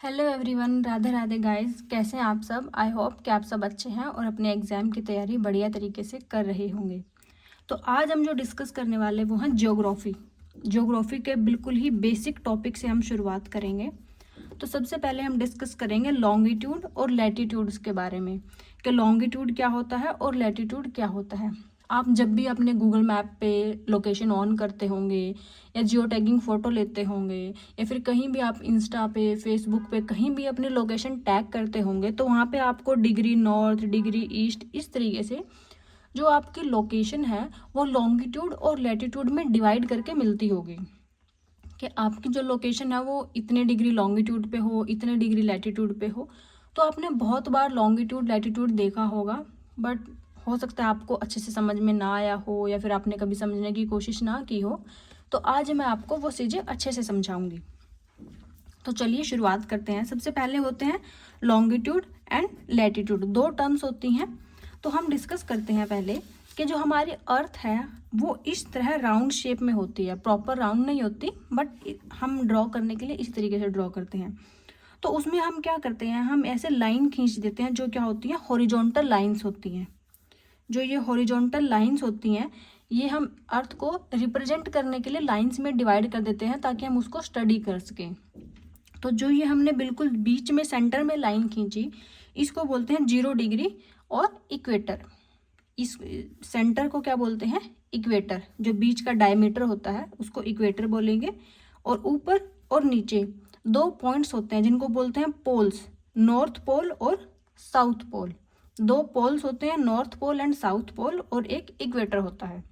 Hello everyone, Radhe Radhe guys. कैसे हैं आप सब? आई होप कि आप सब अच्छे हैं और अपने एग्ज़ाम की तैयारी बढ़िया तरीके से कर रहे होंगे। तो आज हम जो डिस्कस करने वाले वो हैं ज्योग्राफी। ज्योग्राफी के बिल्कुल ही बेसिक टॉपिक से हम शुरुआत करेंगे। तो सबसे पहले हम डिस्कस करेंगे लॉन्गिट्यूड और लैटिट्यूड्स के बारे में कि लॉन्गिट्यूड क्या होता है और लैटिट्यूड क्या होता है। आप जब भी अपने गूगल मैप पे लोकेशन ऑन करते होंगे या जियो टैगिंग फ़ोटो लेते होंगे या फिर कहीं भी आप इंस्टा पे फेसबुक पे कहीं भी अपनी लोकेशन टैग करते होंगे तो वहाँ पे आपको डिग्री नॉर्थ, डिग्री ईस्ट, इस तरीके से जो आपकी लोकेशन है वो लॉन्गिट्यूड और लैटिट्यूड में डिवाइड करके मिलती होगी कि आपकी जो लोकेशन है वो इतने डिग्री लॉन्गिट्यूड पे हो, इतने डिग्री लैटिट्यूड पे हो। तो आपने बहुत बार लॉन्गिट्यूड लैटिट्यूड देखा होगा, बट हो सकता है आपको अच्छे से समझ में ना आया हो या फिर आपने कभी समझने की कोशिश ना की हो। तो आज मैं आपको वो चीज़ें अच्छे से समझाऊंगी। तो चलिए शुरुआत करते हैं। सबसे पहले होते हैं लॉन्गिट्यूड एंड लैटिट्यूड, दो टर्म्स होती हैं। तो हम डिस्कस करते हैं पहले कि जो हमारी अर्थ है वो इस तरह राउंड शेप में होती है। प्रॉपर राउंड नहीं होती, बट हम ड्रॉ करने के लिए इस तरीके से ड्रॉ करते हैं। तो उसमें हम क्या करते हैं, हम ऐसे लाइन खींच देते हैं जो क्या होती हैं, हॉरिजॉन्टल लाइंस होती हैं। जो ये हॉरिजॉन्टल लाइंस होती हैं ये हम अर्थ को रिप्रेजेंट करने के लिए लाइंस में डिवाइड कर देते हैं ताकि हम उसको स्टडी कर सकें। तो जो ये हमने बिल्कुल बीच में सेंटर में लाइन खींची इसको बोलते हैं 0 डिग्री और इक्वेटर। इस सेंटर को क्या बोलते हैं, इक्वेटर। जो बीच का डायमीटर होता है उसको इक्वेटर बोलेंगे। और ऊपर और नीचे दो पॉइंट्स होते हैं जिनको बोलते हैं पोल्स, नॉर्थ पोल और साउथ पोल। दो पोल्स होते हैं, north pole and south pole, और एक इक्वेटर होता है।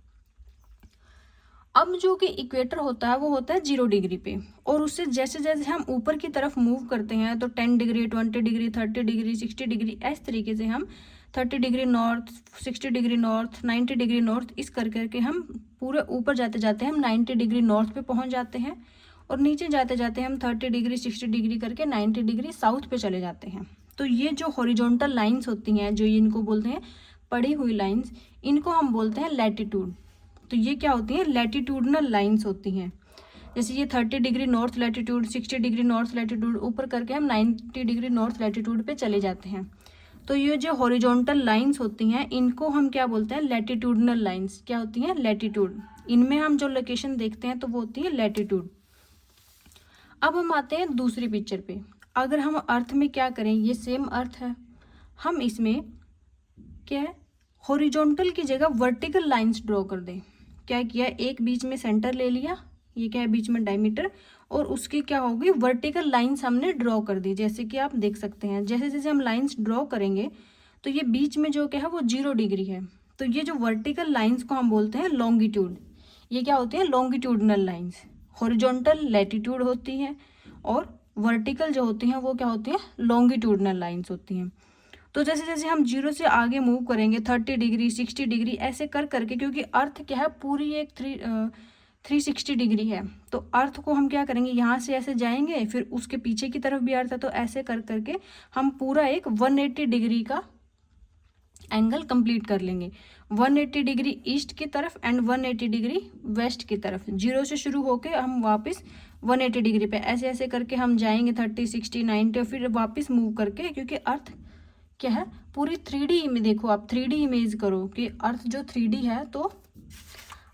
अब जो कि इक्वेटर होता है वो होता है 0 डिग्री पे, और उससे जैसे जैसे हम ऊपर की तरफ मूव करते हैं तो 10 डिग्री, 20 डिग्री, 30 डिग्री, 60 डिग्री, इस तरीके से हम 30 degree north, 60 degree north, 90 degree north, इस कर करके हम पूरे ऊपर जाते जाते हम 90 डिग्री नॉर्थ पे पहुंच जाते हैं। और नीचे जाते जाते हम 30 डिग्री, 60 डिग्री करके 90 डिग्री साउथ पे चले जाते हैं। तो ये जो हॉरिजॉन्टल लाइंस होती हैं, जो इनको बोलते हैं पड़ी हुई लाइंस, इनको हम बोलते हैं लैटिट्यूड। तो ये क्या होती हैं, लैटिट्यूडनल लाइंस होती हैं। जैसे ये 30 degree north latitude, 60 degree north latitude, ऊपर करके हम 90 डिग्री नॉर्थ लैटिट्यूड पे चले जाते हैं। तो ये जो हॉरिजॉन्टल लाइंस होती हैं इनको हम क्या बोलते हैं, लैटिट्यूडनल लाइंस। क्या होती हैं, लैटिट्यूड। इनमें हम जो लोकेशन देखते हैं तो वो होती है लैटिट्यूड। अब हम आते हैं दूसरी पिक्चर पे। अगर हम अर्थ में क्या करें, ये सेम अर्थ है, हम इसमें क्या है, हॉरिजॉन्टल की जगह वर्टिकल लाइंस ड्रॉ कर दें। क्या किया, एक बीच में सेंटर ले लिया, ये क्या है बीच में डायमीटर, और उसकी क्या होगी वर्टिकल लाइंस हमने ड्रॉ कर दी। जैसे कि आप देख सकते हैं जैसे जैसे हम लाइंस ड्रॉ करेंगे तो ये बीच में जो क्या है वो 0 डिग्री है। तो ये जो वर्टिकल लाइंस को हम बोलते हैं लॉन्गिट्यूड। ये क्या होती है, लॉन्गिट्यूडनल लाइंस। हॉरिजॉन्टल लैटिट्यूड होती हैं और वर्टिकल जो होती हैं वो क्या होती हैं, लॉन्गिट्यूडनल लाइंस होती हैं। तो जैसे जैसे हम 0 से आगे मूव करेंगे 30 डिग्री, 60 डिग्री, ऐसे कर करके, क्योंकि अर्थ क्या है पूरी एक 360 डिग्री है, तो अर्थ को हम क्या करेंगे, यहाँ से ऐसे जाएंगे, फिर उसके पीछे की तरफ भी अर्थ है, तो ऐसे कर करके हम पूरा एक 180 डिग्री का एंगल कंप्लीट कर लेंगे। 180 डिग्री ईस्ट की तरफ एंड 180 डिग्री वेस्ट की तरफ। 0 से शुरू होके हम वापस 180 डिग्री पे ऐसे ऐसे करके हम जाएंगे 30, 60, 90, और फिर वापस मूव करके, क्योंकि अर्थ क्या है पूरी 3D में, देखो आप 3D इमेज करो कि अर्थ जो 3D है, तो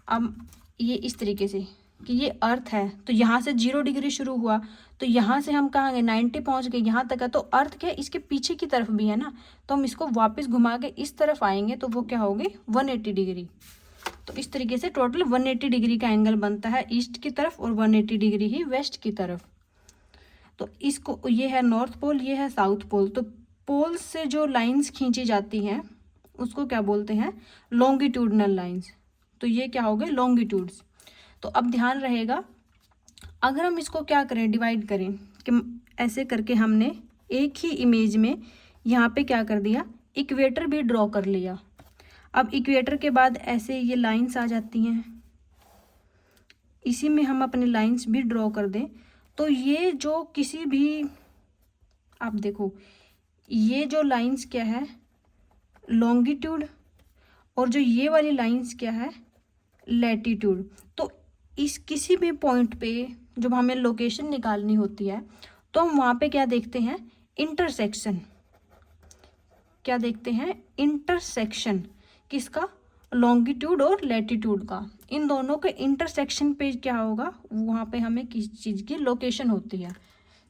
अब ये इस तरीके से कि ये अर्थ है, तो यहाँ से 0 डिग्री शुरू हुआ, तो यहाँ से हम कहाँ गए, 90 पहुँच गए, यहाँ तक है। तो अर्थ क्या है इसके पीछे की तरफ भी है ना, तो हम इसको वापस घुमा के इस तरफ आएंगे तो वो क्या होगी 180 डिग्री। तो इस तरीके से टोटल 180 डिग्री का एंगल बनता है ईस्ट की तरफ, और 180 डिग्री ही वेस्ट की तरफ। तो इसको, ये है नॉर्थ पोल, ये है साउथ पोल। तो पोल्स से जो लाइंस खींची जाती हैं उसको क्या बोलते हैं, लॉन्गिट्यूडनल लाइंस। तो ये क्या हो गए, लॉन्गिट्यूड्स। तो अब ध्यान रहेगा, अगर हम इसको क्या करें, डिवाइड करें, कि ऐसे करके हमने एक ही इमेज में यहाँ पे क्या कर दिया, इक्वेटर भी ड्रॉ कर लिया। अब इक्वेटर के बाद ऐसे ये लाइंस आ जाती हैं, इसी में हम अपने लाइंस भी ड्रॉ कर दें। तो ये जो किसी भी, आप देखो ये जो लाइंस क्या है, लॉन्गिट्यूड, और जो ये वाली लाइंस क्या है, लैटिट्यूड। तो इस किसी भी पॉइंट पे जब हमें लोकेशन निकालनी होती है तो हम वहाँ पे क्या देखते हैं, इंटरसेक्शन। क्या देखते हैं, इंटरसेक्शन किसका, लॉन्गिट्यूड और लैटिट्यूड का। इन दोनों के इंटरसेक्शन पे क्या होगा, वहाँ पे हमें किस चीज़ की लोकेशन होती है।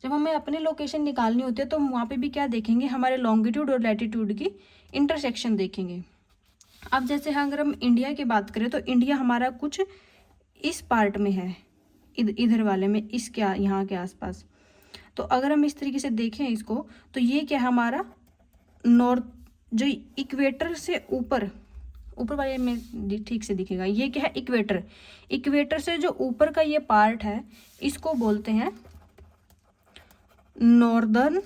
जब हमें अपनी लोकेशन निकालनी होती है तो हम वहाँ पे भी क्या देखेंगे, हमारे लॉन्गिट्यूड और लैटिट्यूड की इंटरसेक्शन देखेंगे। अब जैसे अगर हम इंडिया की बात करें तो इंडिया हमारा कुछ इस पार्ट में है, इधर वाले में, इसके यहाँ के आसपास। तो अगर हम इस तरीके से देखें इसको, तो ये क्या हमारा नॉर्थ, जो इक्वेटर से ऊपर वाले में ठीक से दिखेगा, ये क्या है, इक्वेटर। इक्वेटर से जो ऊपर का ये पार्ट है इसको बोलते हैं नॉर्दर्न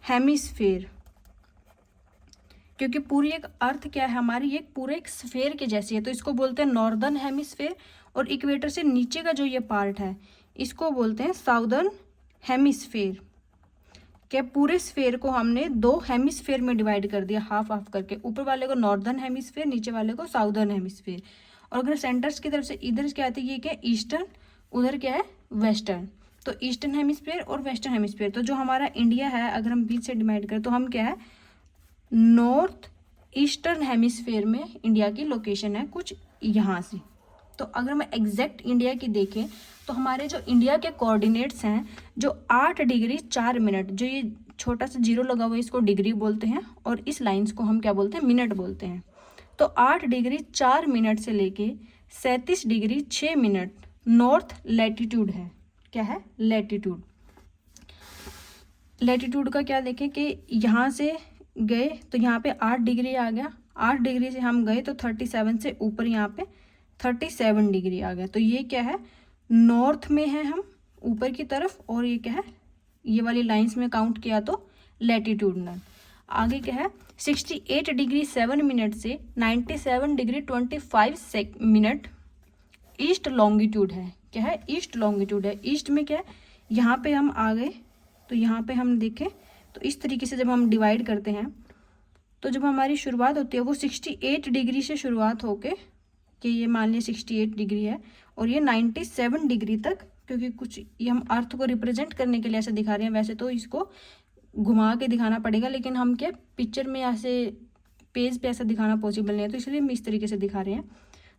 हेमिस्फीयर, क्योंकि पूरी एक अर्थ क्या है हमारी, एक पूरे एक स्फेयर के जैसी है, तो इसको बोलते हैं नॉर्दर्न हेमिस्फीयर। और इक्वेटर से नीचे का जो ये पार्ट है इसको बोलते हैं साउदर्न हेमिस्फीयर। क्या पूरे स्फेयर को हमने दो हेमिस्फीयर में डिवाइड कर दिया, हाफ हाफ करके, ऊपर वाले को नॉर्दर्न हेमिस्फीयर, नीचे वाले को साउदर्न हेमिस्फीयर। और अगर सेंटर्स की तरफ से इधर क्या आती है, ये क्या ईस्टर्न, उधर क्या है वेस्टर्न। तो ईस्टर्न हेमिस्फीयर और वेस्टर्न हेमिस्फीयर। तो जो हमारा इंडिया है अगर हम बीच से डिवाइड करें तो हम क्या है, नॉर्थ ईस्टर्न हेमिस्फीयर में इंडिया की लोकेशन है कुछ यहाँ से। तो अगर हम एग्जैक्ट इंडिया की देखें तो हमारे जो इंडिया के कोऑर्डिनेट्स हैं, जो 8 डिग्री 4 मिनट, जो ये छोटा सा जीरो लगा हुआ है इसको डिग्री बोलते हैं, और इस लाइंस को हम क्या बोलते हैं, मिनट बोलते हैं। तो 8 डिग्री 4 मिनट से लेके 37 डिग्री 6 मिनट नॉर्थ लैटिट्यूड है। क्या है, लैटिट्यूड। लैटिट्यूड का क्या देखें कि यहाँ से गए तो यहाँ पे 8 डिग्री आ गया, 8 डिग्री से हम गए तो 37 से ऊपर यहाँ पे 37 डिग्री आ गया। तो ये क्या है, नॉर्थ में है हम ऊपर की तरफ, और ये क्या है, ये वाली लाइंस में काउंट किया तो लैटिट्यूडनल। आगे क्या है, 68 डिग्री 7 मिनट से 97 डिग्री 25 मिनट ईस्ट लॉन्गिट्यूड है। क्या है, ईस्ट लॉन्गिट्यूड है। ईस्ट में क्या है, यहाँ पे हम आ गए तो यहाँ पे हम देखें तो इस तरीके से जब हम डिवाइड करते हैं तो जब हमारी शुरुआत होती है वो 68 डिग्री से शुरुआत होके, कि ये मान लिया 68 डिग्री है और ये 97 डिग्री तक, क्योंकि कुछ ये हम अर्थ को रिप्रेजेंट करने के लिए ऐसे दिखा रहे हैं, वैसे तो इसको घुमा के दिखाना पड़ेगा, लेकिन हम क्या पिक्चर में ऐसे पेज पे ऐसा दिखाना पॉसिबल नहीं है, तो इसलिए हम इस तरीके से दिखा रहे हैं।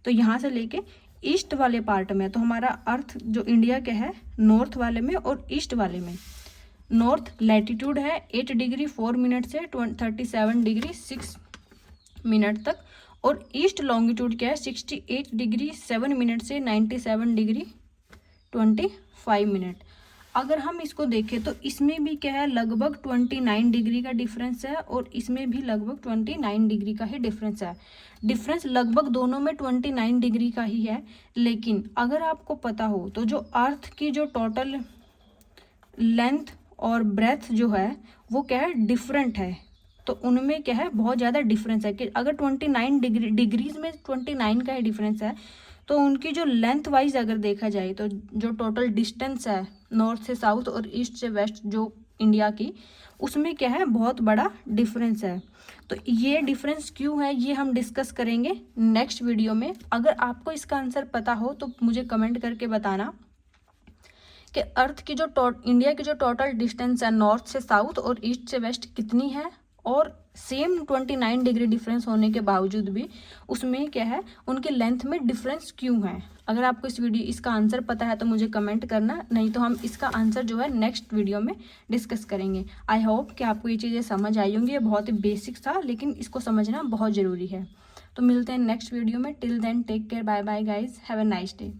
तो यहाँ से लेके ईस्ट वाले पार्ट में, तो हमारा अर्थ जो इंडिया के है नॉर्थ वाले में और ईस्ट वाले में। नॉर्थ लैटिट्यूड है 8 डिग्री 4 मिनट से 37 डिग्री 6 मिनट तक, और ईस्ट लॉन्गिट्यूड क्या है 68 डिग्री 7 मिनट से 97 डिग्री 25 मिनट। अगर हम इसको देखें तो इसमें भी क्या है, लगभग 29 डिग्री का डिफरेंस है, और इसमें भी लगभग 29 डिग्री का ही डिफरेंस है। डिफरेंस लगभग दोनों में 29 डिग्री का ही है। लेकिन अगर आपको पता हो तो जो अर्थ की जो टोटल लेंथ और ब्रेथ जो है वो क्या है, डिफरेंट है। तो उनमें क्या है, बहुत ज़्यादा डिफरेंस है। कि अगर 29 डिग्रीज में 29 का ही डिफरेंस है, तो उनकी जो लेंथ वाइज अगर देखा जाए तो जो टोटल डिस्टेंस है नॉर्थ से साउथ और ईस्ट से वेस्ट जो इंडिया की, उसमें क्या है, बहुत बड़ा डिफरेंस है। तो ये डिफरेंस क्यों है ये हम डिस्कस करेंगे नेक्स्ट वीडियो में। अगर आपको इसका आंसर पता हो तो मुझे कमेंट करके बताना कि अर्थ की जो इंडिया की जो टोटल डिस्टेंस है नॉर्थ से साउथ और ईस्ट से वेस्ट कितनी है, और सेम 29 डिग्री डिफरेंस होने के बावजूद भी उसमें क्या है, उनकी लेंथ में डिफरेंस क्यों है। अगर आपको इसका आंसर पता है तो मुझे कमेंट करना, नहीं तो हम इसका आंसर जो है नेक्स्ट वीडियो में डिस्कस करेंगे। आई होप कि आपको ये चीज़ें समझ आई होंगी। ये बहुत ही बेसिक था लेकिन इसको समझना बहुत ज़रूरी है। तो मिलते हैं नेक्स्ट वीडियो में। Till then take care, bye bye guys, have a nice day.